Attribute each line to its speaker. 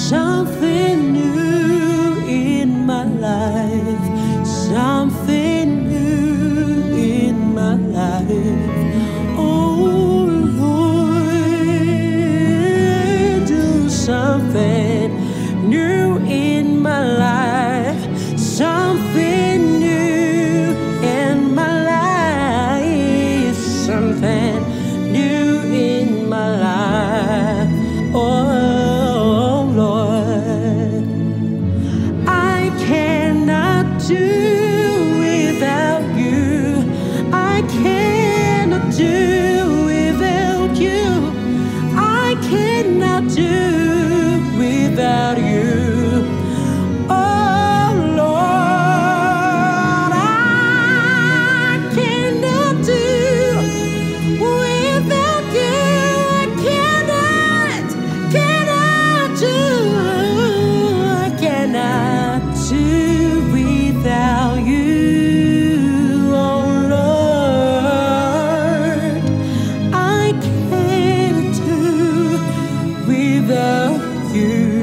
Speaker 1: something new in my life, something new in my life. Oh Lord, do something new in my life, something new in my life, something new in my life. Oh Lord, I cannot do without you. I cannot do without you. I cannot do without you. Oh Lord, I cannot do without you. I cannot do. I cannot do without you. Oh Lord, I can't do without you.